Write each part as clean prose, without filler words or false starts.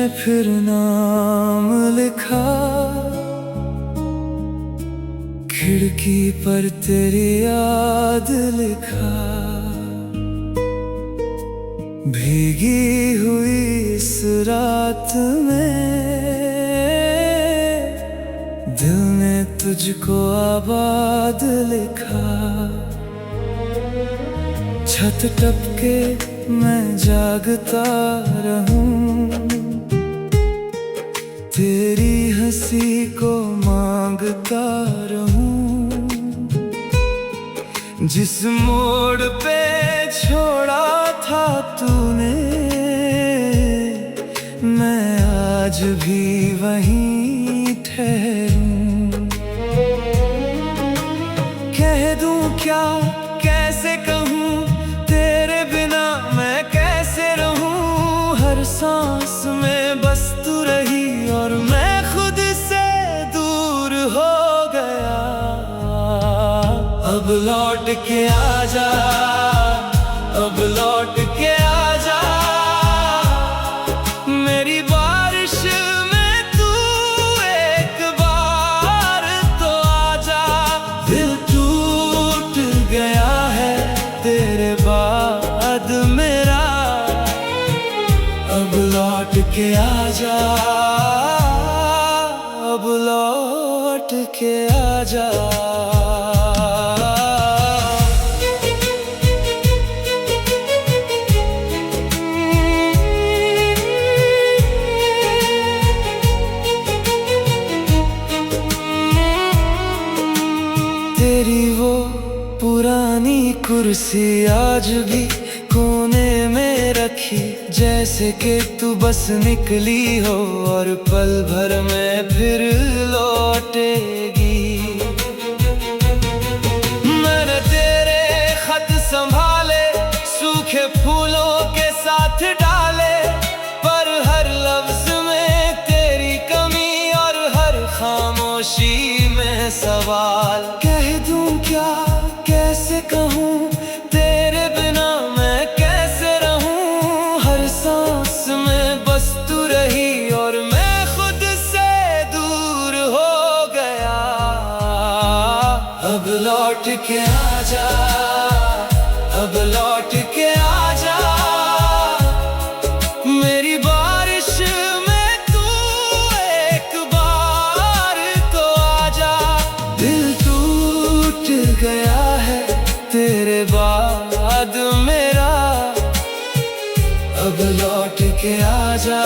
फिर नाम लिखा, खिड़की पर तेरी याद लिखा। भीगी हुई इस रात में दिल ने तुझको आबाद लिखा। छत टपके मैं जागता रहूं, तेरी हंसी को मांगता रहूं। जिस मोड़ पे छोड़ा था तूने, मैं आज भी वहीं ठहरूं। कह दूं क्या, कैसे कहूँ, तेरे बिना मैं कैसे रहूं। हर सांस में बस तू रही और मैं खुद से दूर हो गया। अब लौट के आजा, अब लौट के आजा, मेरी बारिश में तू एक बार तो आजा। दिल टूट गया है तेरे बाद मेरा, अब लौट के आजा, अब लौट के आजा। तेरी वो पुरानी कुर्सी आज भी कोने में रखी, जैसे कि तू बस निकली हो और पल भर में फिर लौटेगी। मैंने तेरे खत संभाले, सूखे फूलों के साथ डाले, पर हर लफ्ज में तेरी कमी और हर खामोशी में सवाल। कह दूं क्या, कैसे कहूँ, तेरे बिना मैं कैसे रहूं। हर सांस में बस तू रही और मैं खुद से दूर हो गया। अब लौट के आजा, अब लौट के आजा, मेरी बारिश में तू एक बार तो आजा। दिल टूट गया है तेरे बाद मेरा, अब लौट के आजा,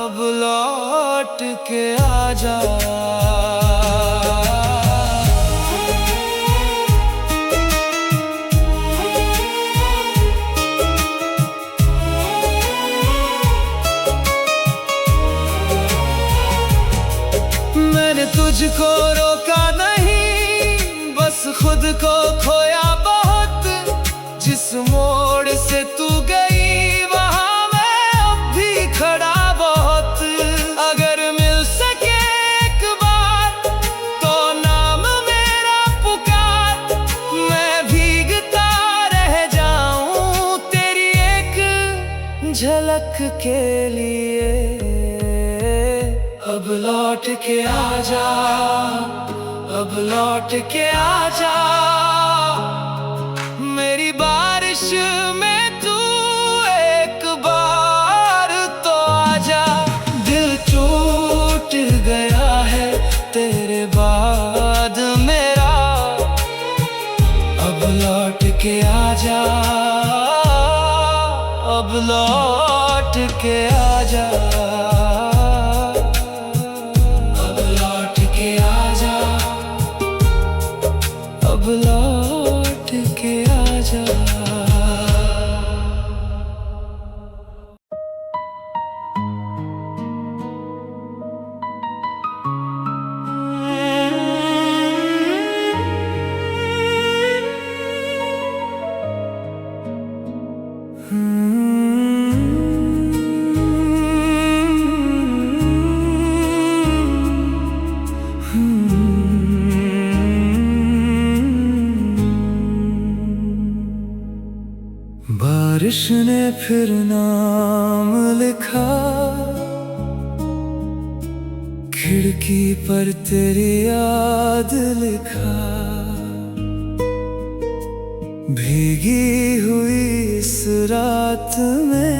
अब लौट के आजा। मैंने तुझको रोका नहीं, बस खुद को खोया बहुत। जिस मोड़ से तू गई वहां मैं अब भी खड़ा बहुत। अगर मिल सके एक बार तो नाम मेरा पुकार, मैं भीगता रह जाऊं तेरी एक झलक के लिए। अब लौट के आजा, अब लौट के आजा, मेरी बारिश में तू एक बार तो आजा। दिल टूट गया है तेरे बाद मेरा, अब लौट के आजा, अब लौट के आजा। अब लौट के आजा। उसने फिर नाम लिखा खिड़की पर तेरी याद लिखा। भीगी हुई इस रात में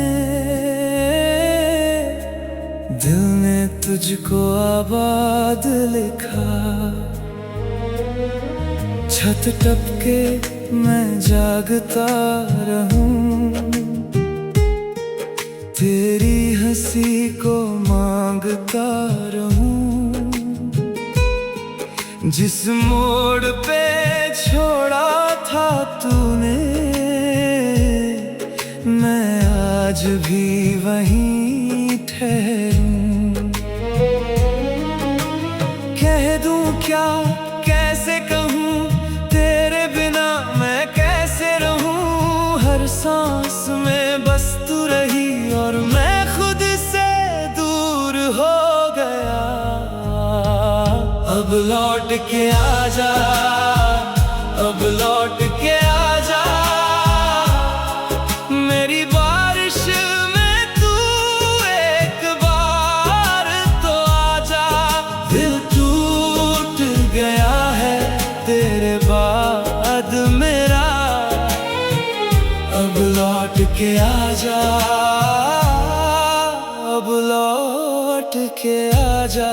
दिल ने तुझको आबाद लिखा। छत टपके मैं जागता रहूं, तेरी हंसी को मांगता रहूं। जिस मोड़ पे छोड़ा था तूने, मैं आज भी वहीं ठहरूं। कह दूं क्या, कैसे कहूं, तेरे बिना मैं कैसे रहूं। हर सांस में बस तू रही और मैं खुद से दूर हो गया। अब लौट के आजा, अब लौट के आजा, मेरी बारिश में तू एक बार तो आजा। दिल टूट गया है तेरे बाद मेरा, अब लौट के आजा, अब लौट के आजा।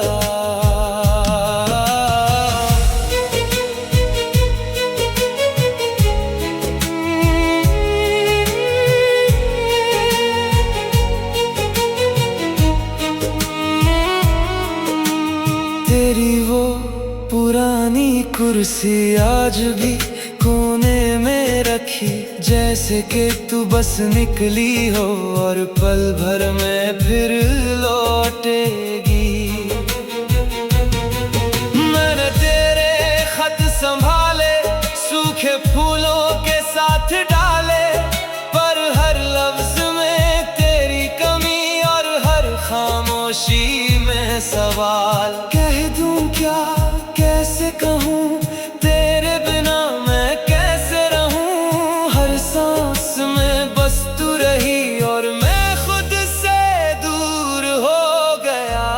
तेरी वो पुरानी कुर्सी आज भी कोने में रखी, जैसे कि तू बस निकली हो और पल भर में फिर लौटेगी। मैंने तेरे खत संभाले, सूखे फूलों के साथ डाले, पर हर लफ्ज में तेरी कमी और हर खामोशी में सवाल। कह दूं क्या, कैसे कहूं, तेरे बिना मैं कैसे रहूं। हर सांस में बस तू रही और मैं खुद से दूर हो गया।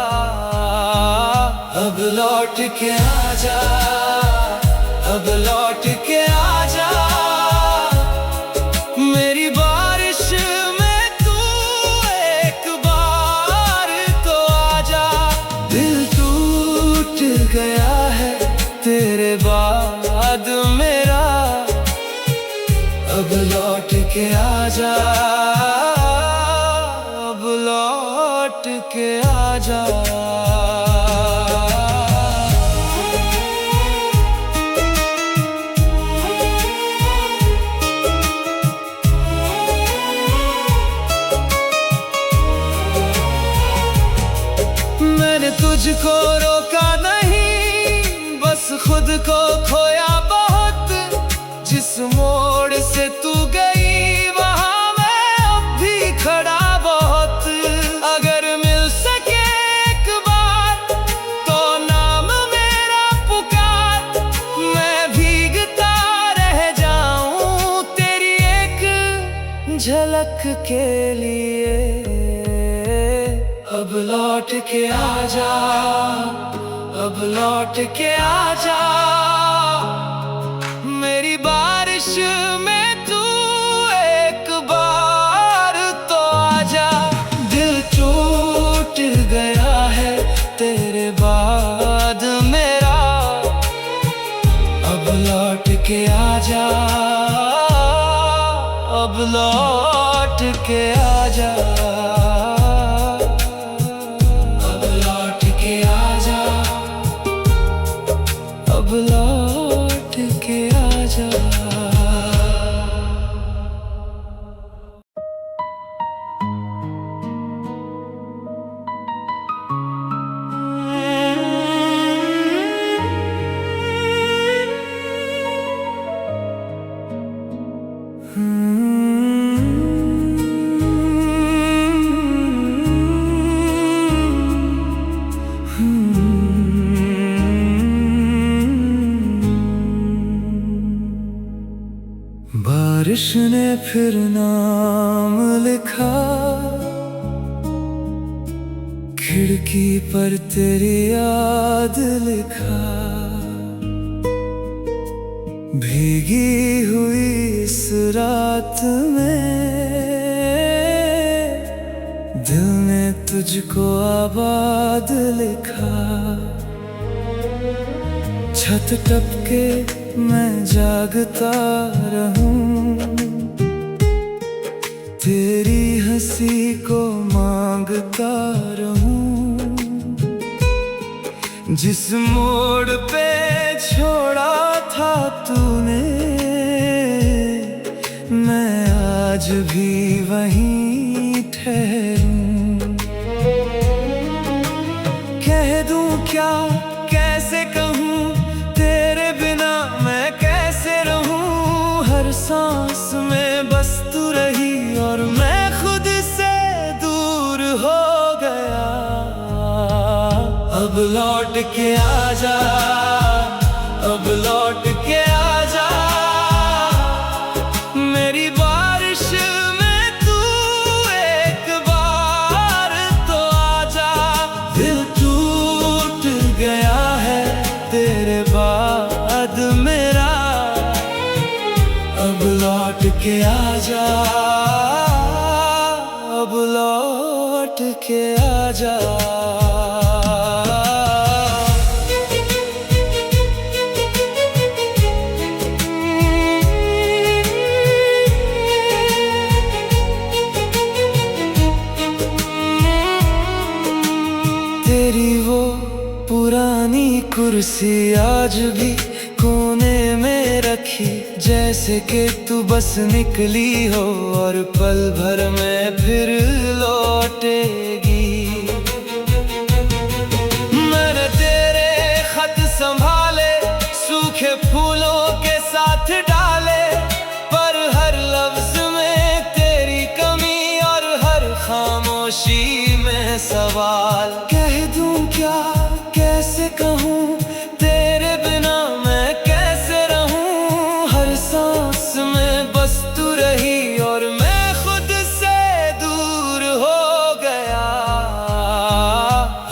अब लौट के आजा, अब लौट के आजा, मेरी बारिश में तू एक बार तो आजा। दिल टूट गया है तेरे बाद मेरा, अब लौट के आजा, अब लौट के आजा। मैंने तुझको रोका नहीं, बस खुद को खोया बहुत। जिस मोड़ से तू गई वहां मैं अब भी खड़ा बहुत। अगर मिल सके एक बार तो नाम मेरा पुकार, मैं भीगता रह जाऊं तेरी एक झलक के लिए। अब लौट के आजा, अब लौट के आजा, मेरी बारिश में तू एक बार तो आजा। दिल टूट गया है तेरे बाद मेरा, अब लौट के आजा, अब लौट के आजा। अब लौट के आजा। बारिश ने फिर नाम लिखा, खिड़की पर तेरी याद लिखा। भीगी हुई इस रात में दिल ने तुझको आबाद लिखा। छत टपके मैं जागता रहूं, तेरी हंसी को मांगता रहूं। जिस मोड़ पे छोड़ा था तूने, मैं आज भी वहीं ठहरूं। कह दूं क्या, कैसे कहूं, तेरे बिना मैं कैसे रहूं। हर सांस में बस तू रही और मैं खुद से दूर हो गया। अब लौट के आजा, अब लौट के आजा, मेरी बारिश में तू एक बार तो आजा। दिल टूट गया है तेरे बाद मेरा, अब लौट के आजा, अब लौट के आजा। तेरी वो पुरानी कुर्सी आज भी कोने में रखी, जैसे कि तू बस निकली हो और पल भर में फिर लौटेगी। मैंने तेरे खत संभाले, सूखे फूलों के साथ डाले, पर हर लफ्ज में तेरी कमी और हर खामोशी में सवाल। कह दूं क्या, कैसे कहूं, तेरे बिना मैं कैसे रहूं। हर सांस में बस तू रही और मैं खुद से दूर हो गया।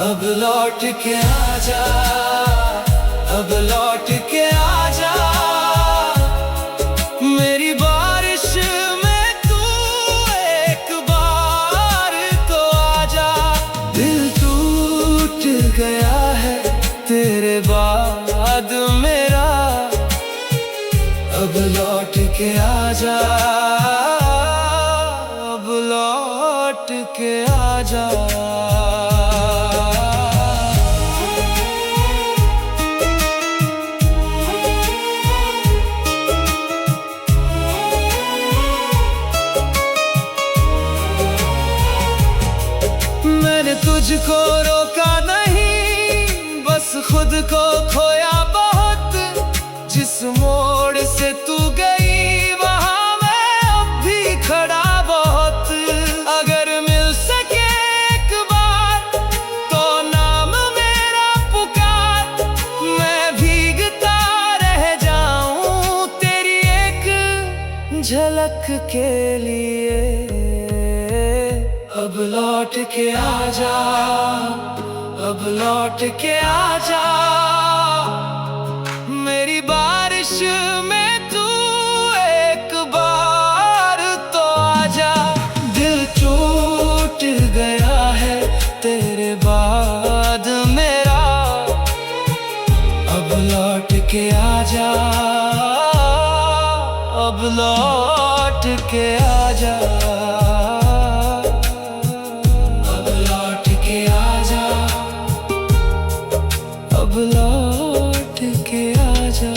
अब लौट के आजा, अब लौट के आजा, मेरी बारिश में तू एक बार तो आजा। दिल टूट गया है तेरे बाद मेरा, अब लौट के आजा, अब लौट के आजा। मैंने तुझको रोका नहीं, बस खुद को खोया बहुत। जिस मोड़ से तू गई वहां मैं अब भी खड़ा बहुत। अगर मिल सके एक बार तो नाम मेरा पुकार, मैं भीगता रह जाऊं तेरी एक झलक के लिए। अब लौट के आजा, अब लौट के आजा, मेरी बारिश में तू एक बार तो आजा। दिल टूट गया है तेरे बाद मेरा, अब लौट के आजा, अब लौट के आजा। अब लौट के आजा।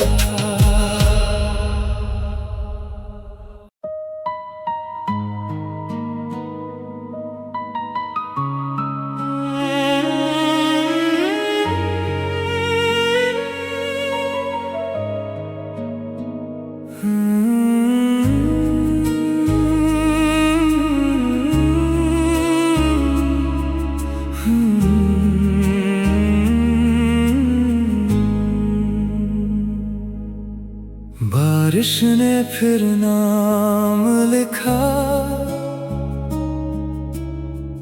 उसने फिर नाम लिखा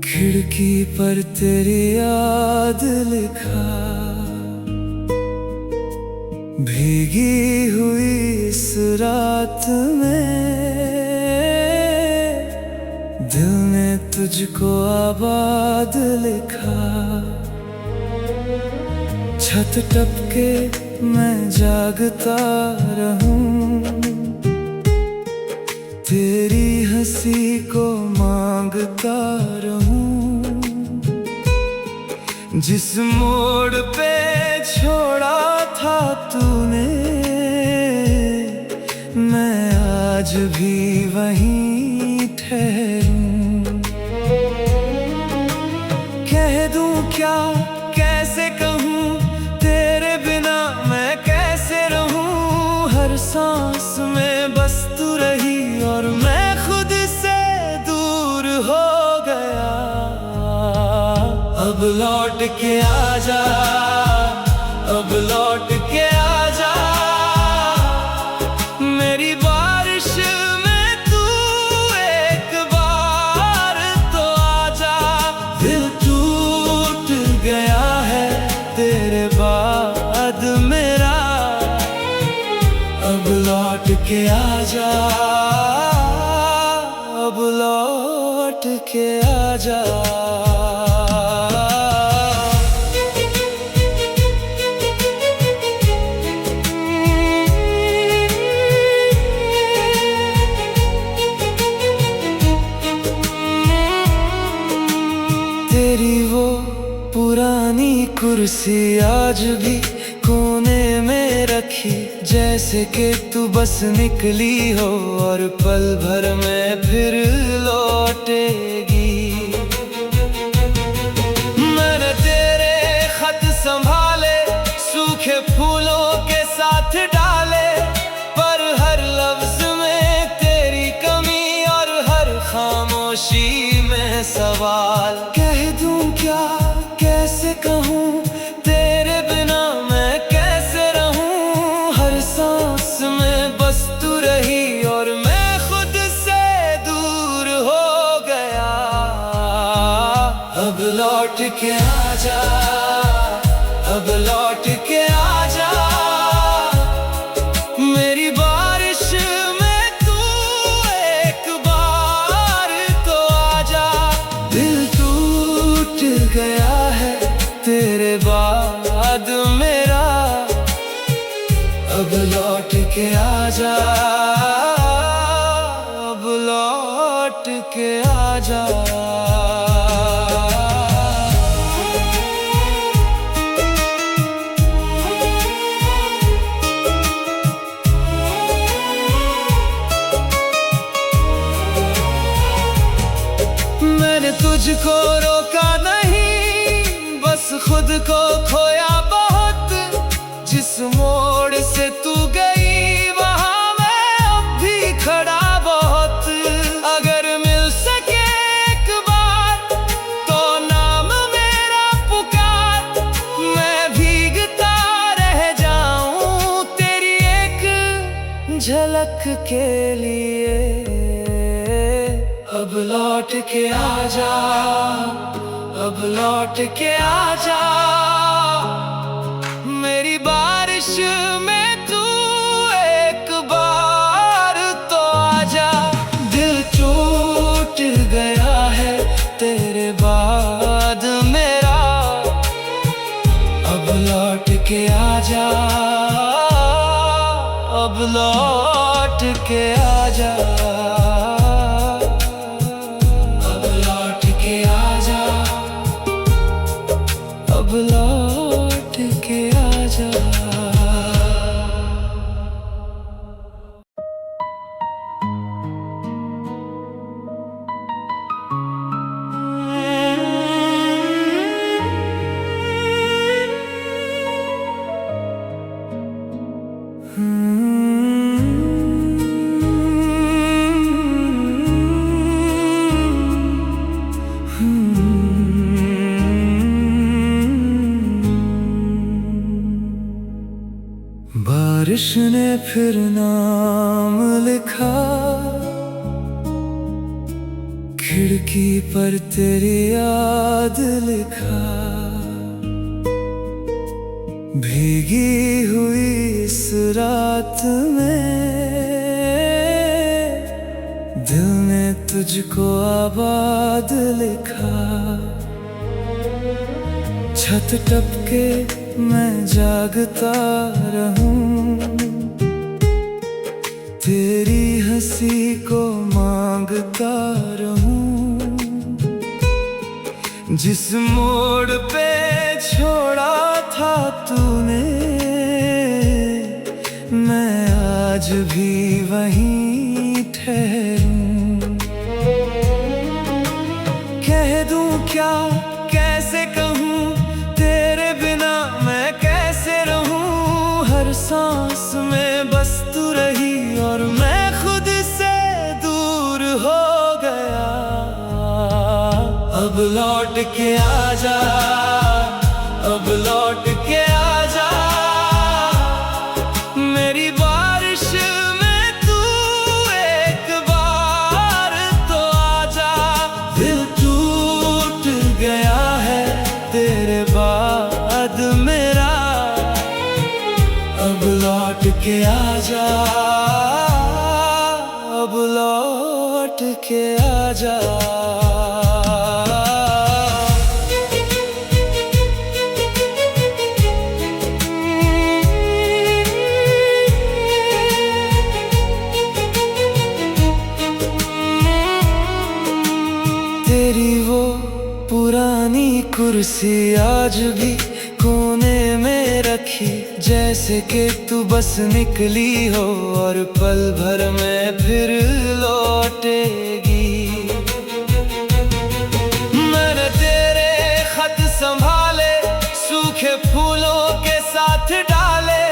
खिड़की पर तेरी याद लिखा। भीगी हुई इस रात में दिल ने तुझको आबाद लिखा। छत टपके मैं जागता रहूं, तेरी हंसी को मांगता रहूं। जिस मोड़ पे छोड़ा था तूने, मैं आज भी वहीं ठहरूं। कह दूं क्या, कैसे कहूँ, तेरे बिना मैं कैसे रहूं। हर सांस में बस तू रही और मैं खुद से दूर हो गया। अब लौट के आजा, अब लौट के आजा, मेरी बारिश में तू एक बार तो आजा। दिल टूट गया है तेरे बाद मेरा, अब लौट के आजा, अब लौट के आजा। तेरी वो पुरानी कुर्सी आज भी कोने में रखी, जैसे कि तू बस निकली हो और पल भर में फिर लौटेगी। मैंने तेरे खत संभाले, सूखे फूलों के साथ डाले, पर हर लफ्ज में तेरी कमी और हर खामोशी में सवाल। कह दूं क्या, कैसे कहूँ, तेरे बिना मैं कैसे रहूं। हर सांस में बस तू रही और मैं खुद से दूर हो गया। अब लौट के आजा, अब लौट के आजा, मेरी बारिश में तू एक बार तो आजा। दिल टूट गया है तेरे बाद मेरा, अब लौट के आजा, अब लौट के आजा। मैंने तुझको रोका नहीं, बस खुद को खोया बहुत। जिस मोड़ से तू गई वहां मैं अब भी खड़ा बहुत। अगर मिल सके एक बार तो नाम मेरा पुकार, मैं भीगता रह जाऊं तेरी एक झलक के लिए। अब लौट के आजा, अब लौट के आजा, मेरी बारिश में तू एक बार तो आजा। दिल टूट गया है तेरे बाद मेरा, अब लौट के आजा, अब लौट के आजा। अब लौट के आजा। बारिश ने फिर नाम लिखा, खिड़की पर तेरी याद लिखा। भीगी हुई इस रात में दिल ने तुझको आबाद लिखा। छत टपके मैं जागता रहूं, तेरी हंसी को मांगता रहूं। जिस मोड़ पे छोड़ा था तूने, मैं आज भी वहीं ठहरूं। कह दूं क्या, कैसे कहूं, तेरे बिना मैं कैसे रहूं। हर सांस में बस तू रही और मैं खुद से दूर हो गया। अब लौट के आजा, अब लौट के आजा, मेरी बारिश में तू एक बार तो आजा। दिल टूट गया है तेरे बाद मेरा, अब लौट के आजा, अब लौट के आजा। तेरी वो पुरानी कुर्सी आज भी कोने में रखी, जैसे कि तू बस निकली हो और पल भर में फिर लौटेगी। मैंने तेरे खत संभाले, सूखे फूलों के साथ डाले,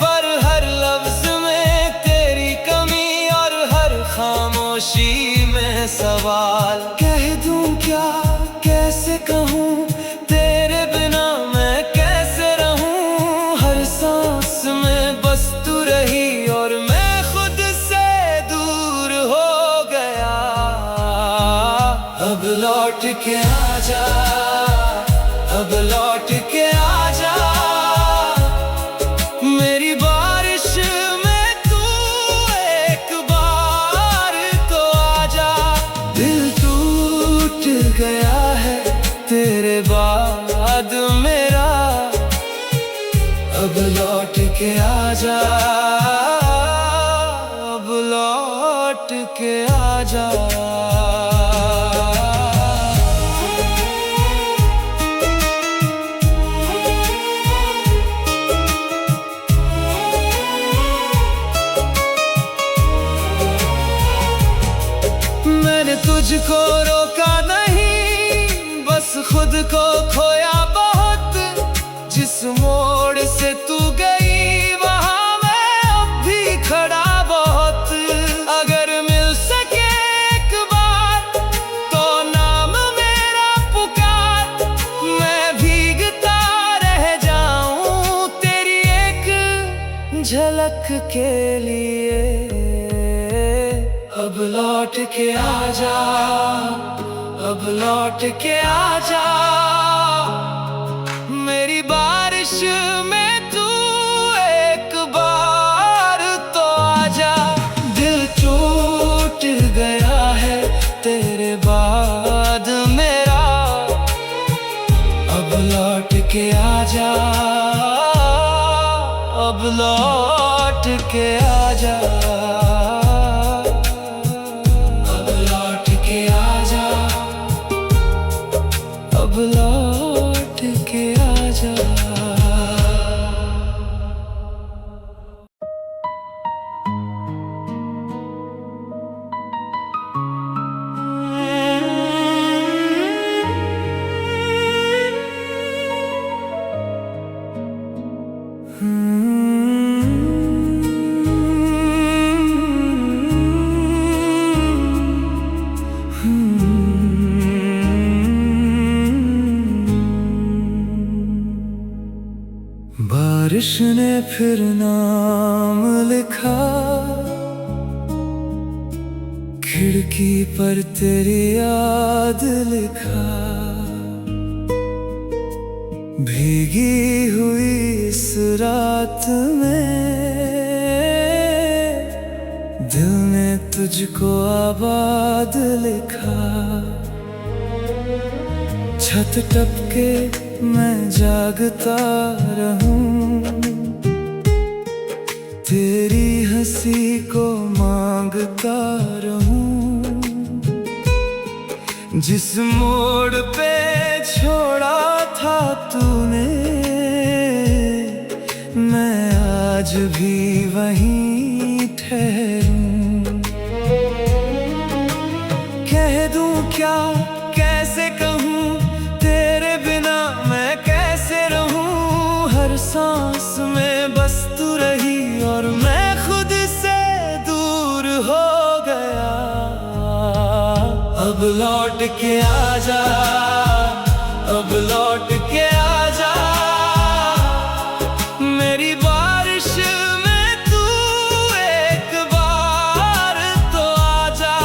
पर हर लफ्ज में तेरी कमी और हर खामोशी में सवाल। कह दूं क्या, कैसे कहूं, तेरे बिना मैं कैसे रहूं। हर सांस में बस तू रही और मैं खुद से दूर हो गया। अब लौट के आजा, अब लौट के आजा, मेरी बारिश में तू एक बार तो आजा। दिल टूट गया है तेरे बाद मेरा, अब लौट के आजा, अब लौट के आजा। मैंने तुझको रोका नहीं, बस खुद को खोया बहुत। जिस मोड़ से तू गई वहां मैं अब भी खड़ा बहुत। अगर मिल सके एक बार तो नाम मेरा पुकार, मैं भीगता रह जाऊं तेरी एक झलक के लिए। अब लौट के आजा, अब लौट के आजा, मेरी बारिश में तू एक बार तो आजा। दिल टूट गया है तेरे बाद मेरा, अब लौट के आजा, अब लौट के आजा। अब लौट के आजा। बारिश ने फिर नाम लिखा, खिड़की पर तेरी याद लिखा। भीगी हुई इस रात में दिल ने तुझको आबाद लिखा। छत टपके मैं जागता रहूं, तेरी हंसी को मांगता रहूं। जिस मोड़ पे छोड़ा था तूने, मैं आज भी वहीं ठहरूं। कह दूं क्या, कैसे कहूँ, तेरे बिना मैं कैसे रहूं। हर सांस में बस तू रही और मैं खुद से दूर हो गया। अब लौट के आजा, अब लौट के आजा, मेरी बारिश में तू एक बार तो आजा।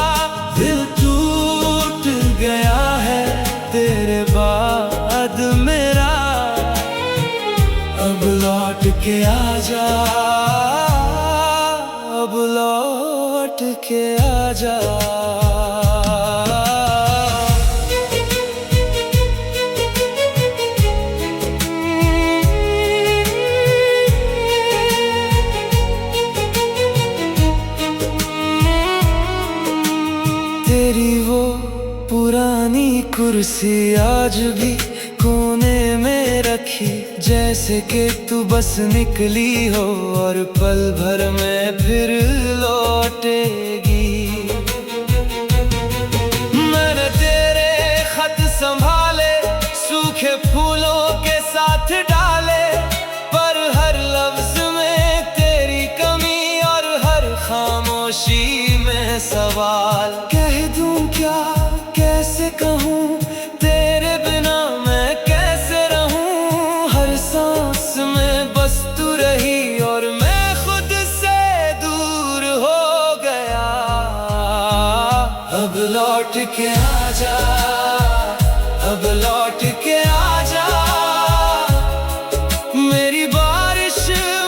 दिल टूट गया है तेरे बाद मेरा, अब लौट के आजा, अब लौट के आजा। तेरी वो पुरानी कुर्सी आज भी कोने में रखी, जैसे कि तू बस निकली हो और पल भर में फिर लौटेगी। मैंने तेरे खत संभाले, सूखे फूलों के साथ डाले, पर हर लफ्ज में तेरी कमी और हर खामोशी में सवाल। कह दूं क्या, कैसे कहूँ, तेरे बिना मैं कैसे रहूं। हर सांस में बस तू रही और मैं खुद से दूर हो गया। अब लौट के आजा, अब लौट के आजा, मेरी बारिश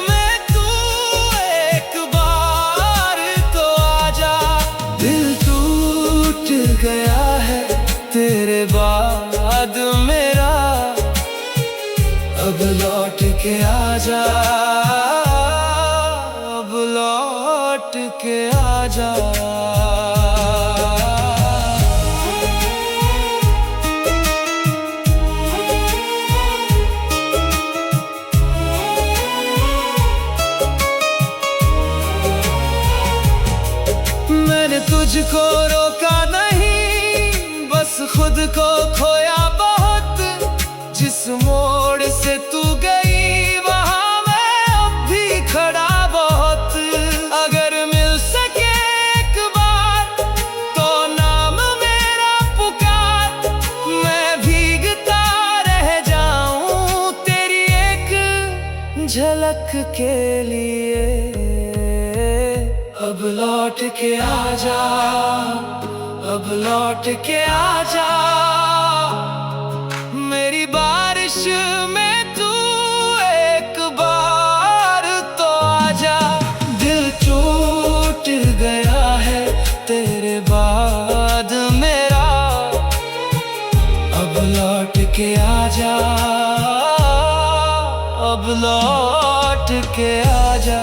में तू एक बार तो आजा। दिल टूट गया है तेरे बाद मेरा, अब लौट के आजा, अब लौट के आजा। मैंने तुझको रोका नहीं, बस खुद को खोया बहुत। जिस मोड़ से तू गई वहां मैं अब भी खड़ा बहुत। अगर मिल सके एक बार तो नाम मेरा पुकार, मैं भीगता रह जाऊं तेरी एक झलक के लिए। अब लौट के आजा, अब लौट के आजा, मेरी बारिश में तू एक बार तो आजा। दिल टूट गया है तेरे बाद मेरा, अब लौट के आजा, अब लौट के आजा।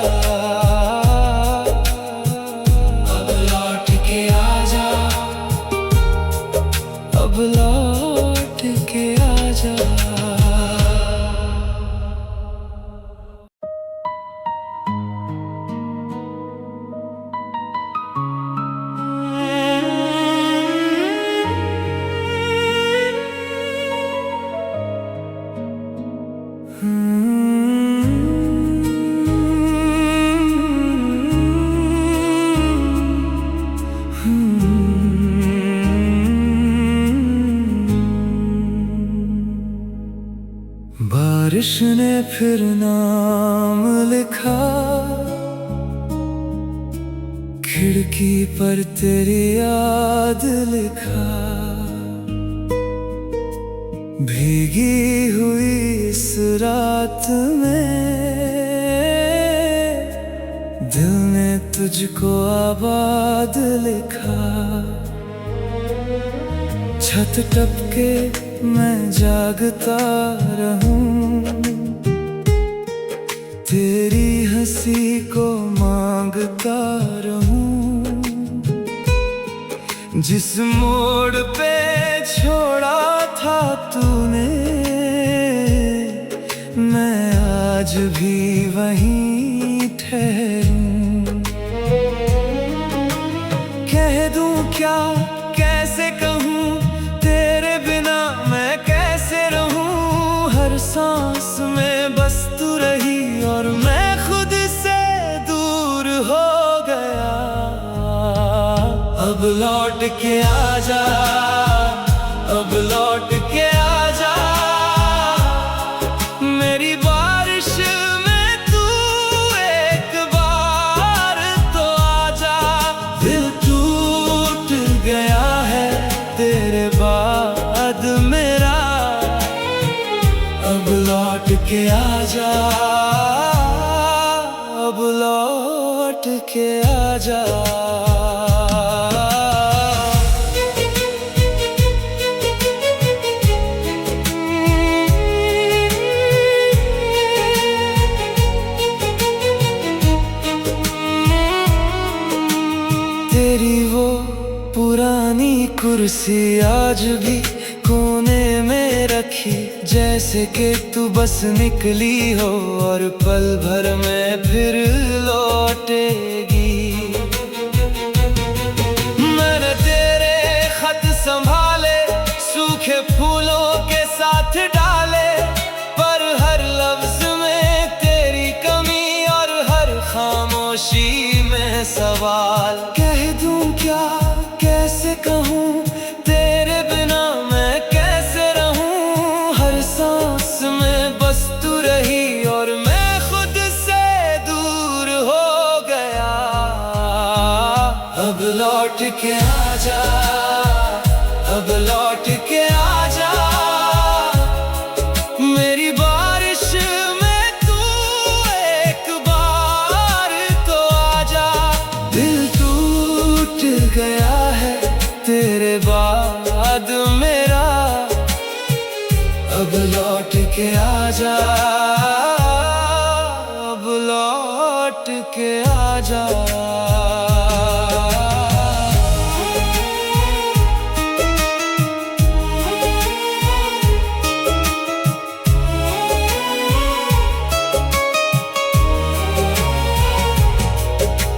अब लौट के आजा। बारिश ने फिर नाम लिखा खिड़की पर तेरी याद लिखा। भीगी हुई इस रात में दिल ने तुझको आबाद लिखा। छत टपके मैं जागता रहूं, तेरी हंसी को मांगता रहूं। जिस मोड़ पे छोड़ा था तूने मैं आज भी वहीं ठहरूं। कह दूं क्या कैसे कहूं तेरे बिना मैं कैसे रहूं। हर सांस में बस तू रही और मैं खुद से दूर हो गया। अब लौट के आजा, अब लौट के आजा मेरी बारिश में तू एक बार तो आजा। दिल टूट गया है तेरे बाद मेरा, अब लौट के आजा, अब लौट के आजा। तेरी वो पुरानी कुर्सी आज भी कोने में रखी, जैसे कि तू बस निकली हो और पल भर में फिर लौटेगी। मैंने तेरे खत संभाले सूखे फूलों के साथ डाले, पर हर लफ्ज में तेरी कमी और हर खामोशी में सवाल। कह दूं क्या कैसे कहूं तेरे बिना मैं कैसे रहूं। हर सांस में बस तू रही और मैं खुद से दूर हो गया। अब लौट के आजा, अब लौट के आजा मेरी बारिश में तू एक बार तो आजा। दिल टूट गया है तेरे बाद मेरा, अब लौट के आजा, अब लौट के आजा।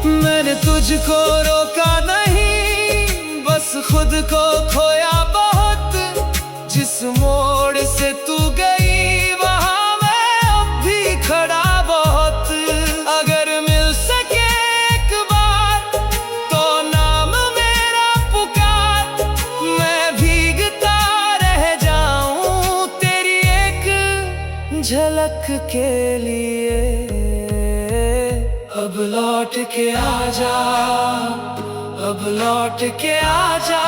मैंने तुझको रोका नहीं, बस खुद को खोया बहुत। जिस मोड़ से तू गई वहां मैं अब भी खड़ा बहुत। अगर मिल सके एक बार तो नाम मेरा पुकार, मैं भीगता रह जाऊं तेरी एक झलक के लिए। अब लौट के आजा, अब लौट के आजा